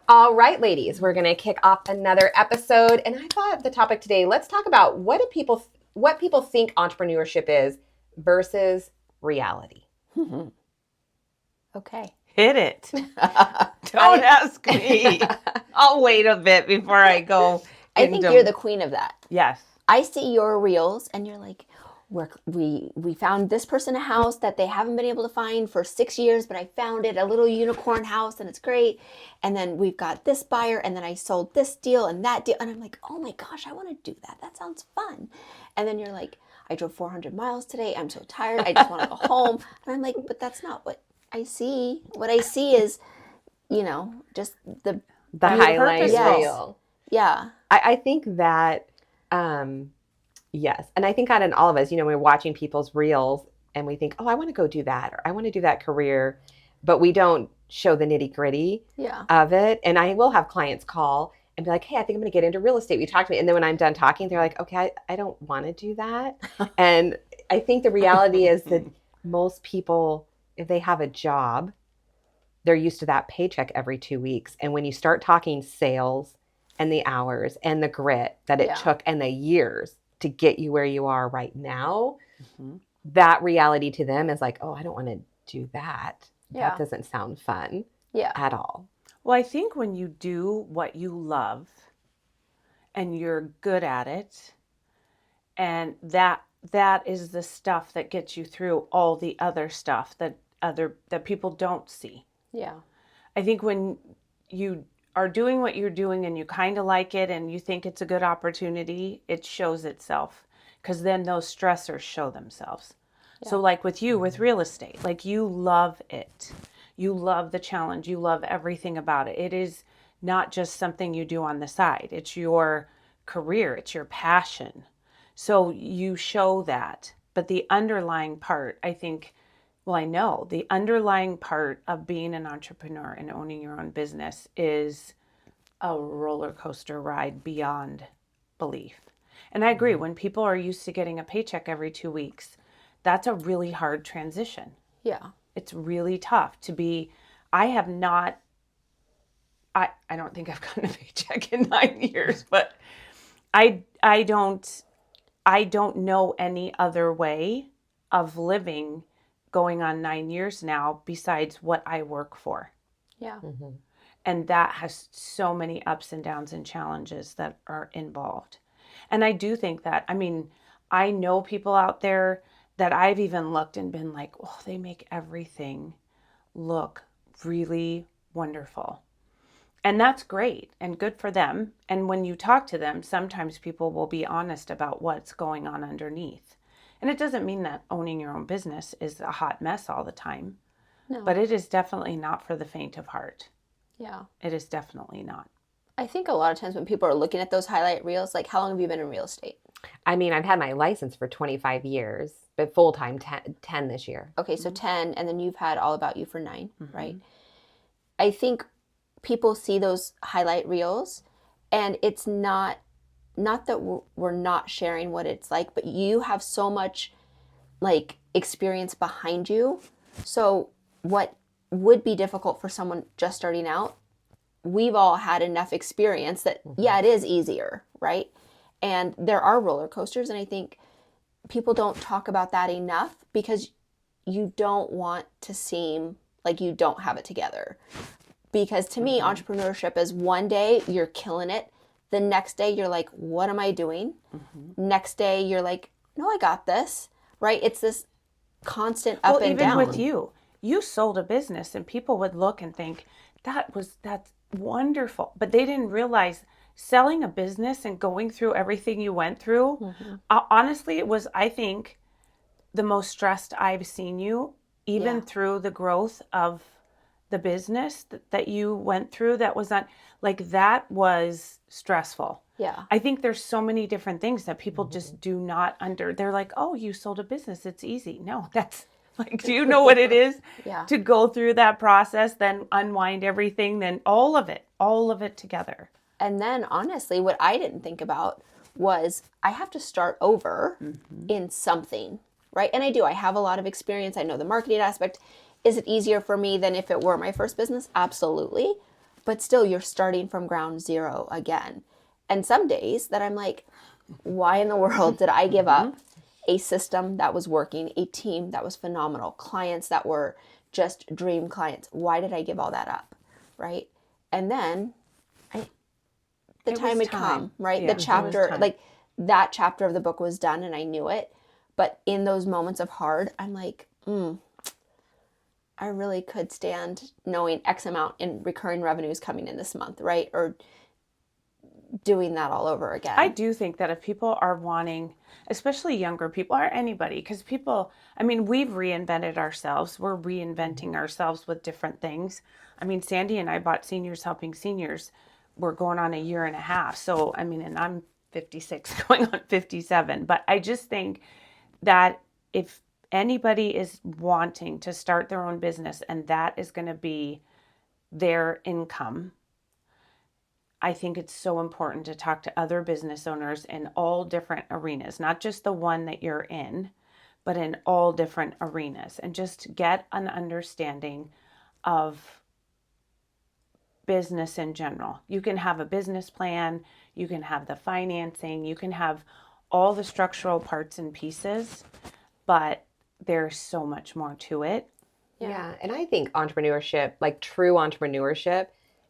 All right, ladies, we're going to kick off another episode. And I thought the topic today, let's talk about what people think entrepreneurship is versus reality. Okay. Hit it. Don't ask me. I'll wait a bit before I go. I think you're the queen of that. Yes. I see your reels and you're like, we found this person a house that they haven't been able to find for 6 years, but I found it, a little unicorn house, and it's great. And then we've got this buyer, and then I sold this deal and that deal. And I'm like, oh my gosh, I want to do that. That sounds fun. And then you're like, I drove 400 miles today. I'm so tired. I just want to go home. And I'm like, but that's not what I see. What I see is, just the highlight yes. reel. Yeah. I think that, yes. And I think that in all of us, we're watching people's reels and we think, oh, I want to go do that, or I want to do that career, but we don't show the nitty gritty of it. And I will have clients call and be like, hey, I think I'm going to get into real estate. You talk to me. And then when I'm done talking, they're like, okay, I don't want to do that. And I think the reality is that most people, if they have a job, they're used to that paycheck every 2 weeks. And when you start talking sales and the hours and the grit that it took and the years to get you where you are right now, that reality to them is like, oh, I don't want to do that. Yeah. That doesn't sound fun at all. Well, I think when you do what you love and you're good at it, and that is the stuff that gets you through all the other stuff that people don't see. Yeah. I think when you are doing what you're doing and you kind of like it and you think it's a good opportunity, it shows itself, because then those stressors show themselves. Yeah. So like with you, with real estate, like you love it. You love the challenge. You love everything about it. It is not just something you do on the side. It's your career. It's your passion. So you show that. But the underlying part, I think, well, I know the underlying part of being an entrepreneur and owning your own business is a roller coaster ride beyond belief. And I agree, when people are used to getting a paycheck every 2 weeks, that's a really hard transition. Yeah. It's really tough to be. I don't think I've gotten a paycheck in 9 years, but I don't know any other way of living going on 9 years now besides what I work for. Yeah. Mm-hmm. And that has so many ups and downs and challenges that are involved. And I do think that, I know people out there that I've even looked and been like, oh, they make everything look really wonderful. And that's great and good for them. And when you talk to them, sometimes people will be honest about what's going on underneath. And it doesn't mean that owning your own business is a hot mess all the time. No. But it is definitely not for the faint of heart. Yeah. It is definitely not. I think a lot of times when people are looking at those highlight reels, like, how long have you been in real estate? I've had my license for 25 years, but full-time 10 this year. Okay, so 10, and then you've had All About You for 9, right? I think people see those highlight reels, and it's not that we're not sharing what it's like, but you have so much experience behind you. So what would be difficult for someone just starting out, we've all had enough experience that, it is easier, right? And there are roller coasters, and I think people don't talk about that enough because you don't want to seem like you don't have it together. Because to me, entrepreneurship is one day you're killing it. The next day you're like, what am I doing? Next day you're like, no, I got this, right? It's this constant up and down. Even with you sold a business and people would look and think, that's wonderful. But they didn't realize selling a business and going through everything you went through, honestly, it was, I think, the most stressed I've seen you, even through the growth of the business that you went through. That was not, that was stressful. Yeah. I think there's so many different things that people just do not they're like, oh, you sold a business, it's easy. No, that's do you know what it is to go through that process, then unwind everything, then all of it together. And then honestly, what I didn't think about was I have to start over in something, right? And I have a lot of experience. I know the marketing aspect. Is it easier for me than if it were my first business? Absolutely. but still you're starting from ground zero again. And some days that I'm like, why in the world did I give up a system that was working, a team that was phenomenal, clients that were just dream clients? Why did I give all that up? Right? And then the time had come, right? Yeah, the chapter, time. like that chapter of the book was done and I knew it. But in those moments of hard, I'm like, I really could stand knowing X amount in recurring revenues coming in this month, right? Or doing that all over again. I do think that if people are wanting, especially younger people or anybody, because people, I mean, we've reinvented ourselves. We're reinventing ourselves with different things. I mean, Sandy and I bought Seniors Helping Seniors. We're going on a year and a half. So, I mean, and I'm 56 going on 57. But I just think that if anybody is wanting to start their own business and that is going to be their income, I think it's so important to talk to other business owners in all different arenas, not just the one that you're in, but in all different arenas, and just get an understanding of business in general. You can have a business plan, you can have the financing, you can have all the structural parts and pieces, but there's so much more to it. Yeah. And I think entrepreneurship, like true entrepreneurship,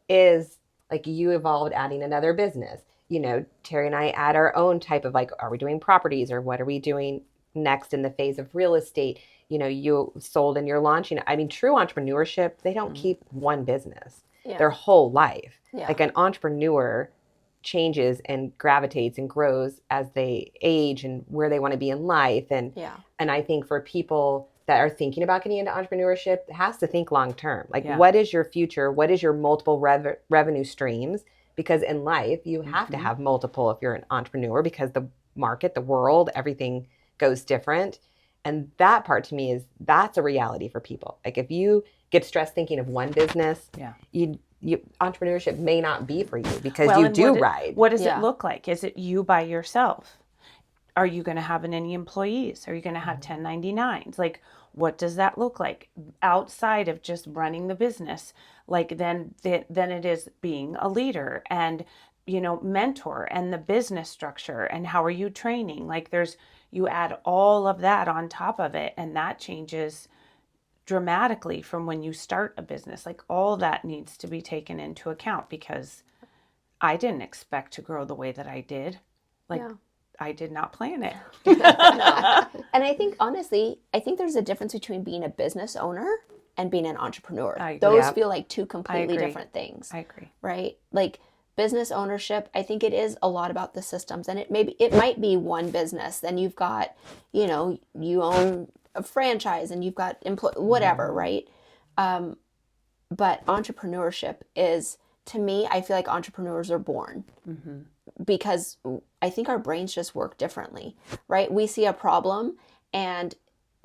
is like you evolved adding another business. You know, Terry and I add our own type of like, are we doing properties or what are we doing next in the phase of real estate? You know, you sold and you're launching. I mean, true entrepreneurship, they don't keep one business their whole life. Like an entrepreneur changes and gravitates and grows as they age and where they want to be in life. And I think for people that are thinking about getting into entrepreneurship, has to think long term. Like, what is your future? What is your multiple revenue streams? Because in life, you have to have multiple if you're an entrepreneur, because the market, the world, everything goes different. And that part to me that's a reality for people. Like if you get stressed thinking of one business, you entrepreneurship may not be for you because you do ride. What does it look like? Is it you by yourself? Are you going to have any employees? Are you going to have 1099s? Like, what does that look like outside of just running the business? Like then it is being a leader and, you know, mentor, and the business structure, and how are you training? Like you add all of that on top of it, and that changes dramatically from when you start a business. Like all that needs to be taken into account, because I didn't expect to grow the way that I did. Like I did not plan it. No. And I think, honestly, there's a difference between being a business owner and being an entrepreneur. Those feel like two completely different things. I agree. Right? Like business ownership, I think it is a lot about the systems, and it might be one business. Then you've got, you know, you own a franchise and you've got whatever, right? But entrepreneurship is, to me, I feel like entrepreneurs are born because I think our brains just work differently, right? We see a problem, and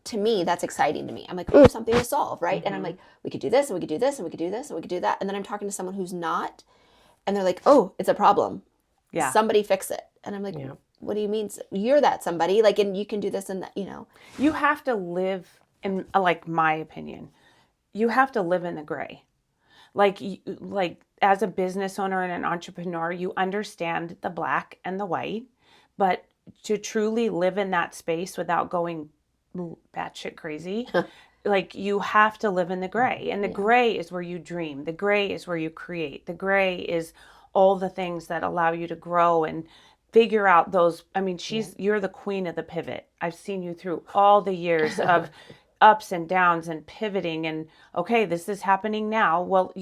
to me, that's exciting to me. I'm like, oh, something to solve, right? And I'm like, we could do this, and we could do this, and we could do this, and we could do that. And then I'm talking to someone who's not, and they're like, oh, it's a problem. Yeah. Somebody fix it. And I'm like, what do you mean? You're that somebody, like, and you can do this and that, you know. You have to live in, like, my opinion, you have to live in the gray. Like as a business owner and an entrepreneur, you understand the black and the white, but to truly live in that space without going batshit crazy, like you have to live in the gray. And the gray is where you dream. The gray is where you create. The gray is all the things that allow you to grow and figure out those. I mean, you're the queen of the pivot. I've seen you through all the years of ups and downs and pivoting, and okay, this is happening now. Well,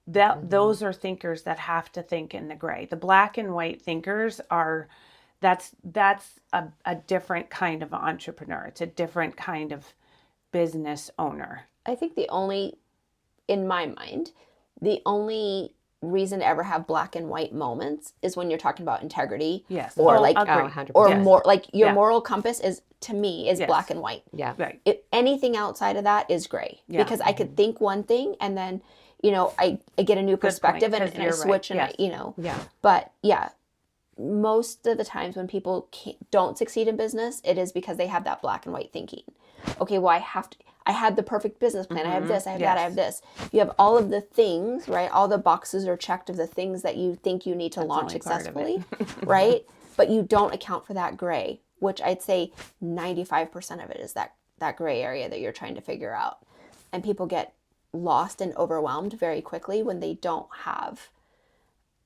those are thinkers that have to think in the gray. The black and white thinkers that's a different kind of entrepreneur. It's a different kind of business owner. I think in my mind, the only reason to ever have black and white moments is when you're talking about integrity. Yes. Or more like your moral compass is, to me, is black and white. Yeah. Right. Anything outside of that is gray. Yeah. Because I could think one thing and then, you know, I get a new perspective and I switch and I, you know. Yeah. But yeah, most of the times when people don't succeed in business, it is because they have that black and white thinking. Okay, well, I had the perfect business plan. I have this, I have that, I Yes. have this. You have all of the things, right? All the boxes are checked of the things that you think you need to launch only part of it. successfully, right? But you don't account for that gray, which I'd say 95% of it is that gray area that you're trying to figure out. And people get lost and overwhelmed very quickly when they don't have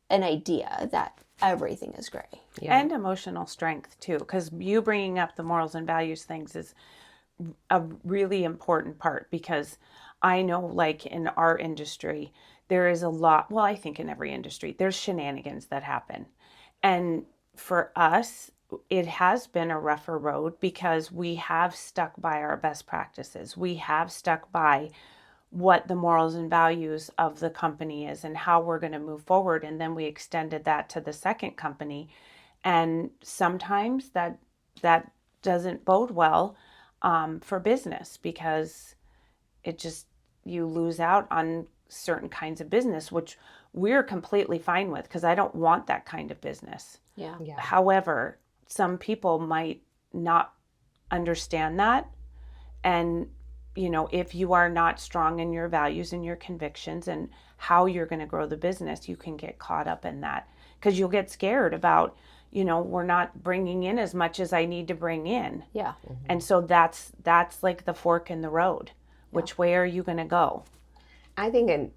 an idea that everything is gray. Yeah. And emotional strength too, because you bringing up the morals and values things is a really important part, because I know, like in our industry, there is a lot, well, I think in every industry, there's shenanigans that happen. And for us, it has been a rougher road because we have stuck by our best practices. We have stuck by what the morals and values of the company is and how we're going to move forward. And then we extended that to the second company. And sometimes that doesn't bode well for business, because it just, you lose out on certain kinds of business, which we're completely fine with, because I don't want that kind of business. Yeah. However, some people might not understand that. And, if you are not strong in your values and your convictions and how you're going to grow the business, you can get caught up in that, because you'll get scared about, we're not bringing in as much as I need to bring in. Yeah. And so that's like the fork in the road. Which way are you going to go? I think, and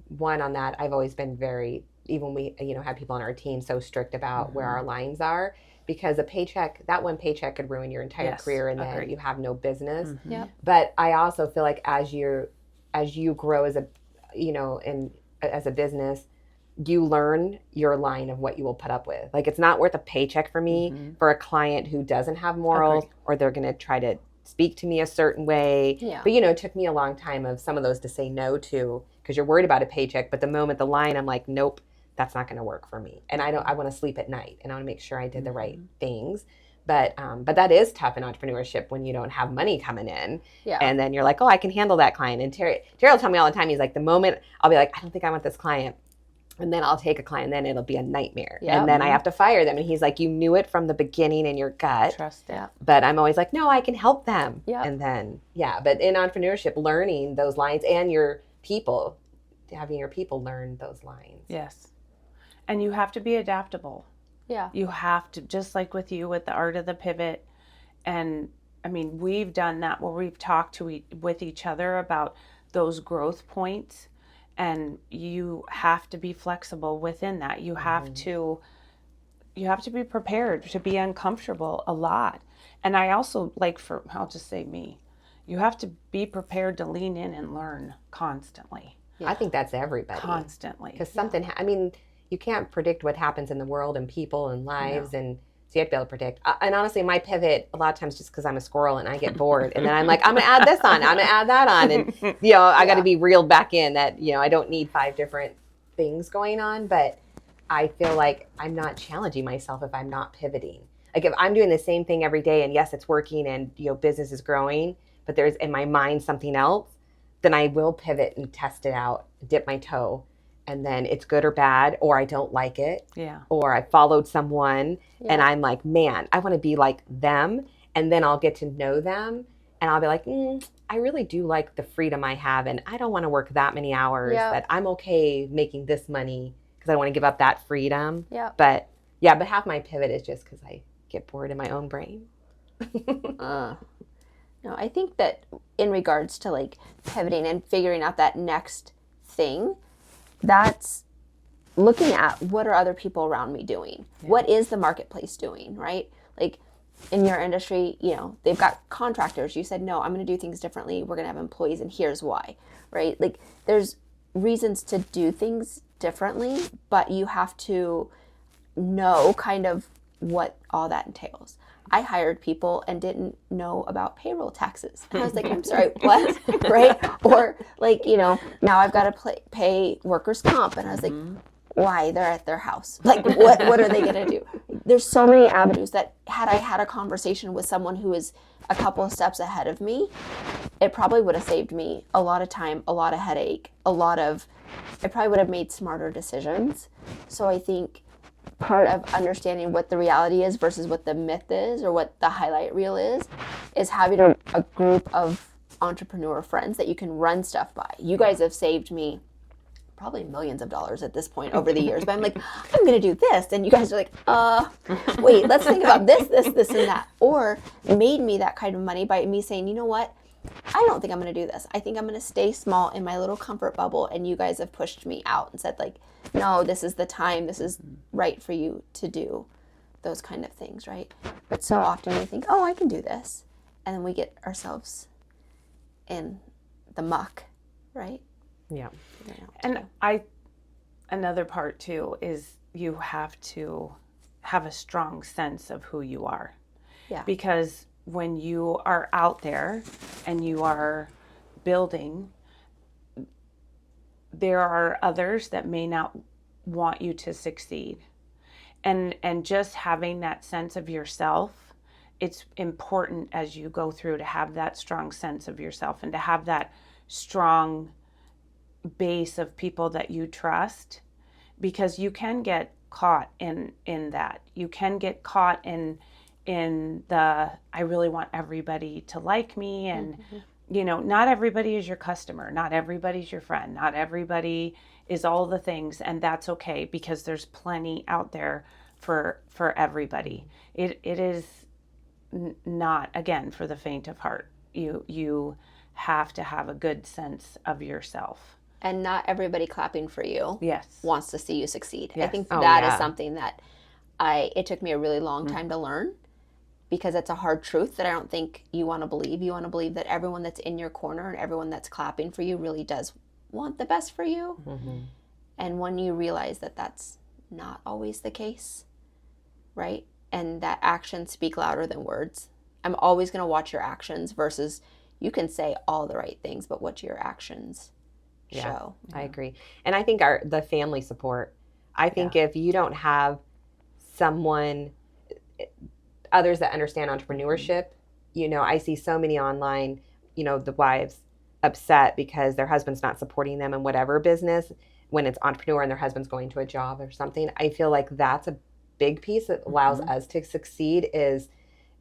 one on that, I've always been very, even we, have people on our team so strict about where our lines are, because that one paycheck could ruin your entire career, and then you have no business. Yeah. But I also feel like as you grow as as a business, you learn your line of what you will put up with. Like, it's not worth a paycheck for me for a client who doesn't have morals, or they're going to try to speak to me a certain way. Yeah. But, it took me a long time of some of those to say no to, because you're worried about a paycheck. But the moment the line, I'm like, nope, that's not going to work for me. And I want to sleep at night, and I want to make sure I did the right things. But that is tough in entrepreneurship when you don't have money coming in. Yeah. And then you're like, oh, I can handle that client. And Terry will tell me all the time, he's like, the moment I'll be like, I don't think I want this client. And then I'll take a client, and then it'll be a nightmare. Yep. And then I have to fire them. And he's like, you knew it from the beginning in your gut. Trust it. But I'm always like, no, I can help them. Yep. And then, but in entrepreneurship, learning those lines, and your people, having your people learn those lines. Yes. And you have to be adaptable. Yeah. You have to, just like with you, with the art of the pivot. And I mean, we've done that where we've talked with each other about those growth points. And you have to be flexible within that. You have to be prepared to be uncomfortable a lot. And I also, I'll just say me, you have to be prepared to lean in and learn constantly. Yeah. I think that's everybody. Constantly. Because you can't predict what happens in the world and people and lives. And so you have to be able to predict. And honestly, my pivot, a lot of times just because I'm a squirrel and I get bored. And then I'm like, I'm going to add this on. I'm going to add that on. And, I got to be reeled back in that, I don't need 5 different things going on. But I feel like I'm not challenging myself if I'm not pivoting. Like, if I'm doing the same thing every day and yes, it's working and, business is growing, but there's in my mind something else, then I will pivot and test it out, dip my toe. And then it's good or bad, or I don't like it. Yeah. Or I followed someone and I'm like, man, I want to be like them. And then I'll get to know them and I'll be like, I really do like the freedom I have. And I don't want to work that many hours, that I'm okay making this money because I don't want to give up that freedom. Yeah. But half my pivot is just because I get bored in my own brain. No, I think that in regards to pivoting and figuring out that next thing, that's looking at what are other people around me doing? Yeah. What is the marketplace doing, right? Like in your industry, they've got contractors. You said, no, I'm going to do things differently. We're going to have employees and here's why, right? Like there's reasons to do things differently, but you have to know kind of what all that entails. I hired people and didn't know about payroll taxes. And I was like, I'm sorry, what? Right? Or now I've got to pay workers' comp. And I was like, why? They're at their house. Like, what are they going to do? There's so many avenues that had I had a conversation with someone who is a couple of steps ahead of me, it probably would have saved me a lot of time, a lot of headache, I probably would have made smarter decisions. So I think part of understanding what the reality is versus what the myth is or what the highlight reel is is having a group of entrepreneur friends that you can run stuff by. You guys have saved me probably millions of dollars at this point over the years, but I'm like, I'm going to do this. And you guys are like, wait, let's think about this, and that. Or made me that kind of money by me saying, you know what? I don't think I'm going to do this. I think I'm going to stay small in my little comfort bubble. And you guys have pushed me out and said like, no, this is the time. This is right for you to do those kind of things, right? But so often we think, oh, I can do this. And then we get ourselves in the muck, right? Yeah. And another part too is you have to have a strong sense of who you are. Yeah. Because when you are out there and you are building, there are others that may not want you to succeed. And just having that sense of yourself, it's important as you go through to have that strong sense of yourself and to have that strong base of people that you trust, because you can get caught in that. You can get caught in the I really want everybody to like me, and you know, not everybody is your customer, not everybody's your friend, not everybody is all the things, and that's okay, because there's plenty out there for everybody. It is not, again, for the faint of heart. You have to have a good sense of yourself. And not everybody clapping for you wants to see you succeed. Yes. I think that is something that it took me a really long time to learn, because it's a hard truth that I don't think you want to believe. You want to believe that everyone that's in your corner and everyone that's clapping for you really does want the best for you. Mm-hmm. And when you realize that that's not always the case, right? And that actions speak louder than words. I'm always going to watch your actions versus you can say all the right things, but what your actions show. I agree. And I think the family support, I think if you don't have others that understand entrepreneurship, you know, I see so many online, you know, the wives upset because their husband's not supporting them in whatever business when it's entrepreneur and their husband's going to a job or something. I feel like that's a big piece that allows us to succeed is,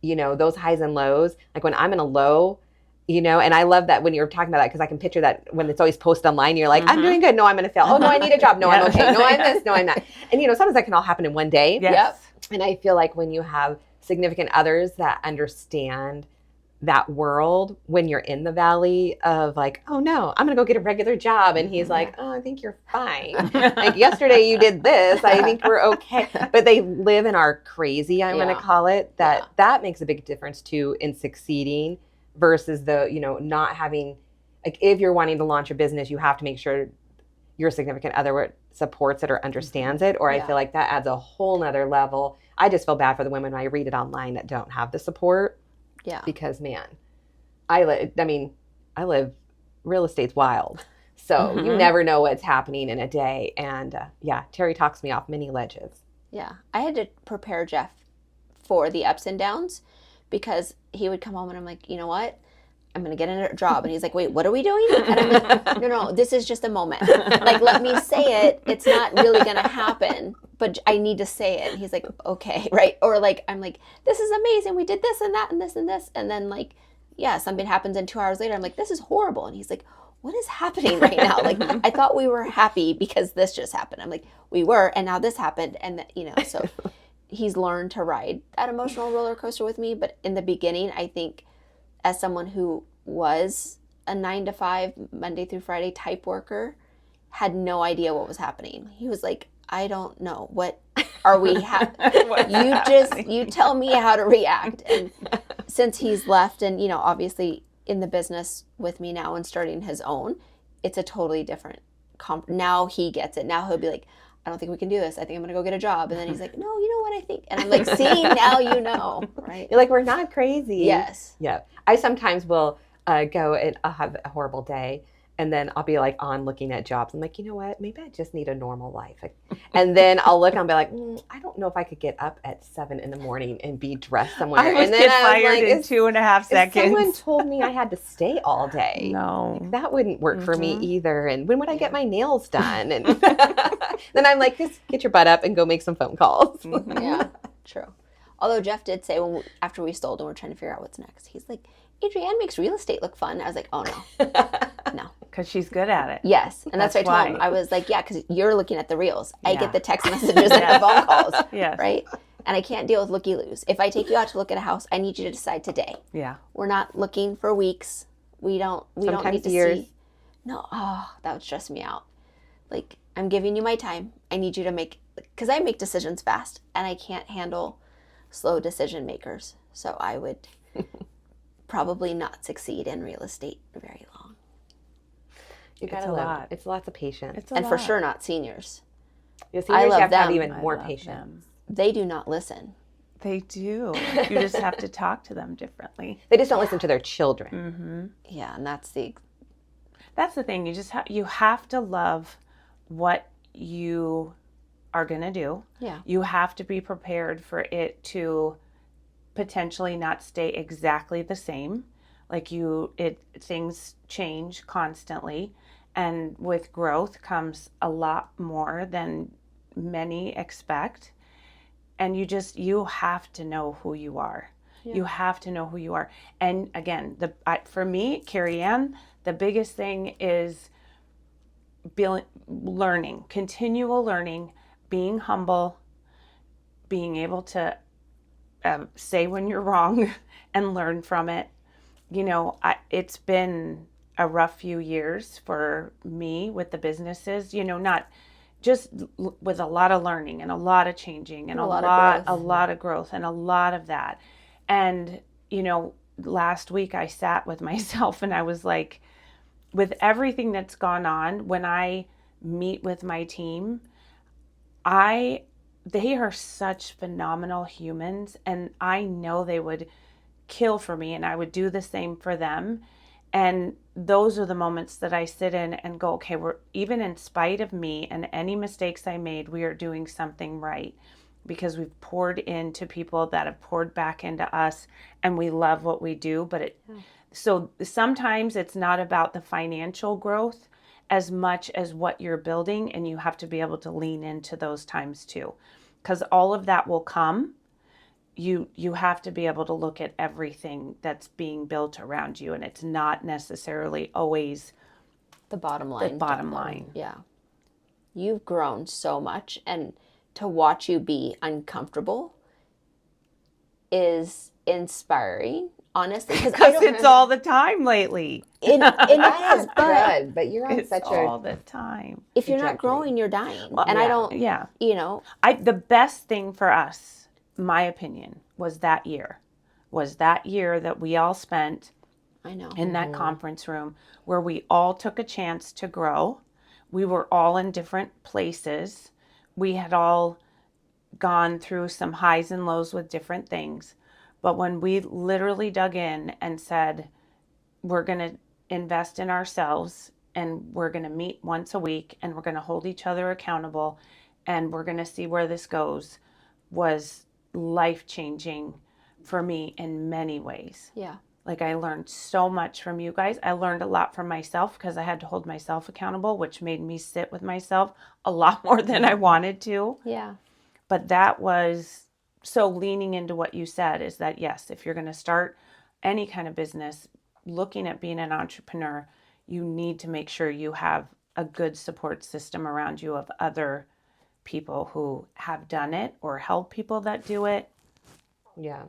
you know, those highs and lows. Like when I'm in a low, you know, and I love that when you're talking about that, because I can picture that when it's always posted online, you're like, I'm doing good. No, I'm going to fail. Oh, no, I need a job. No, I'm okay. No, I'm this. No, I'm not. And, you know, sometimes that can all happen in one day. Yes. Yep. And I feel like when you have significant others that understand that world, when you're in the valley of like, oh no, I'm going to go get a regular job. And he's like, oh, I think you're fine. Like yesterday you did this. I think we're okay. But they live in our crazy, I'm going to call it, that makes a big difference too in succeeding versus the, you know, not having, like if you're wanting to launch a business, you have to make sure your significant other supports it or understands it. Or I feel like that adds a whole nother level. I just feel bad for the women when I read it online that don't have the support. Yeah. Because man, I live, real estate's wild. So you never know what's happening in a day. And Terry talks me off many ledges. Yeah. I had to prepare Jeff for the ups and downs because he would come home and I'm like, you know what? I'm going to get a job. And he's like, wait, what are we doing? And I'm like, no, this is just a moment. Like, let me say it. It's not really going to happen, but I need to say it. And he's like, okay, right? Or like, I'm like, this is amazing. We did this and that and this and this. And then like, something happens and 2 hours later, I'm like, this is horrible. And he's like, what is happening right now? Like, I thought we were happy because this just happened. I'm like, we were, and now this happened. And, so he's learned to ride that emotional roller coaster with me. But in the beginning, I think as someone who was a 9-to-5, Monday through Friday type worker, had no idea what was happening. He was like, I don't know. What are we you tell me how to react. And since he's left and, obviously in the business with me now and starting his own, it's a totally different now he gets it. Now he'll be like, I don't think we can do this. I think I'm going to go get a job. And then he's like, no, you know what I think? And I'm like, see, now you know, right? You're like, we're not crazy. Yes. Yeah. I sometimes will go and I'll have a horrible day. And then I'll be like on looking at jobs. I'm like, you know what? Maybe I just need a normal life. And then I'll look and I'll be like, I don't know if I could get up at 7 a.m. and be dressed somewhere. I and then get fired in 2.5 seconds. Someone told me I had to stay all day. No. Like, that wouldn't work for me either. And when would I get my nails done? And then I'm like, just get your butt up and go make some phone calls. Yeah, true. Although Jeff did say after we sold and we're trying to figure out what's next, he's like, Adrienne makes real estate look fun. I was like, oh no, no. Because she's good at it. Yes. And that's what I told him. I was like, yeah, because you're looking at the reels. I get the text messages and the phone calls. Yes. Right? And I can't deal with looky-loos. If I take you out to look at a house, I need you to decide today. Yeah. We're not looking for weeks. We don't need to years. see. No, that would stress me out. Like, I'm giving you my time. I need you to make, because I make decisions fast and I can't handle slow decision makers. So I would probably not succeed in real estate very long. You gotta love. It's lots of patience. And for sure not seniors. Yeah, seniors have to have even more patience. They do not listen. They do. You just have to talk to them differently. They just don't listen to their children. Mm-hmm. Yeah, and that's the thing. You have to love what you are going to do. Yeah. You have to be prepared for it to potentially not stay exactly the same. Like things change constantly, and with growth comes a lot more than many expect. And you have to know who you are. Yeah. You have to know who you are. And again, for me, Carrie Ann, the biggest thing is learning, continual learning, being humble, being able to say when you're wrong and learn from it. You know, it's been a rough few years for me with the businesses, you know, not just with a lot of learning and a lot of changing and a lot of growth and a lot of that. And, you know, last week I sat with myself and I was like, with everything that's gone on, when I meet with my team, they are such phenomenal humans, and I know they would kill for me and I would do the same for them. And those are the moments that I sit in and go, okay, we're even in spite of me and any mistakes I made, we are doing something right, because we've poured into people that have poured back into us and we love what we do. So sometimes it's not about the financial growth as much as what you're building, and you have to be able to lean into those times too, because all of that will come. You have to be able to look at everything that's being built around you, and it's not necessarily always the bottom line. Yeah. You've grown so much, and to watch you be uncomfortable is inspiring, honestly. Because it's all the time lately. That is good, but you're on all the time. If you're not growing, you're dying. Well, and yeah, I don't, you know. The best thing for us, my opinion, was that year that we all spent in that conference room where we all took a chance to grow. We were all in different places. We had all gone through some highs and lows with different things. But when we literally dug in and said, we're going to invest in ourselves and we're going to meet once a week and we're going to hold each other accountable and we're going to see where this goes, was life-changing for me in many ways. Yeah. Like, I learned so much from you guys. I learned a lot from myself because I had to hold myself accountable, which made me sit with myself a lot more than I wanted to. Yeah. But that was so leaning into what you said, is that, yes, if you're going to start any kind of business, looking at being an entrepreneur, you need to make sure you have a good support system around you of other people who have done it or help people that do it. Yeah.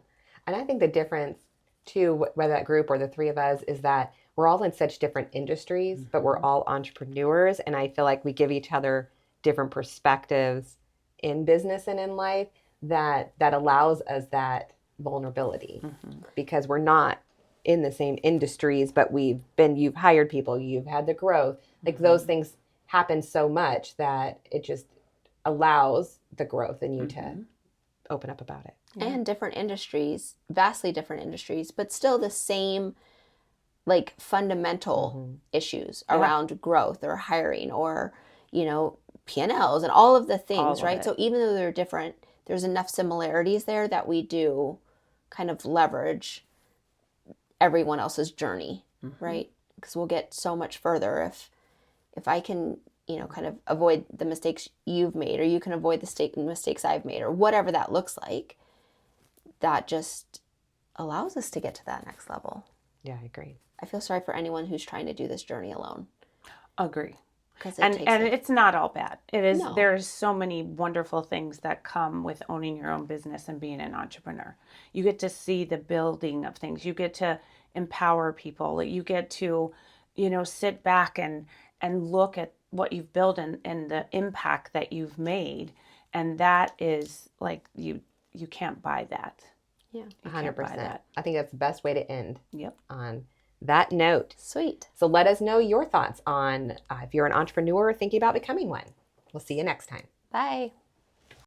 And I think the difference too, whether that group or the three of us, is that we're all in such different industries, but we're all entrepreneurs. And I feel like we give each other different perspectives in business and in life that allows us that vulnerability, because we're not in the same industries, but you've hired people, you've had the growth, like those things happen so much that it just allows the growth in you to open up about it. And different industries, vastly different industries, but still the same like fundamental issues around growth or hiring or, you know, P&Ls and all of the things, right? So even though they're different, there's enough similarities there that we do kind of leverage everyone else's journey, right? Because we'll get so much further if I can, you know, kind of avoid the mistakes you've made, or you can avoid the mistakes I've made, or whatever that looks like. that just allows us to get to that next level. Yeah, I agree. I feel sorry for anyone who's trying to do this journey alone. Agree. Because And it's not all bad. It is. No. There's so many wonderful things that come with owning your own business and being an entrepreneur. You get to see the building of things. You get to empower people. You get to, sit back and look at what you've built and the impact that you've made. And that is like you can't buy that. Yeah. You can't buy 100%. that. I think that's the best way to end Yep. on that note. Sweet. So let us know your thoughts on if you're an entrepreneur thinking about becoming one. We'll see you next time. Bye.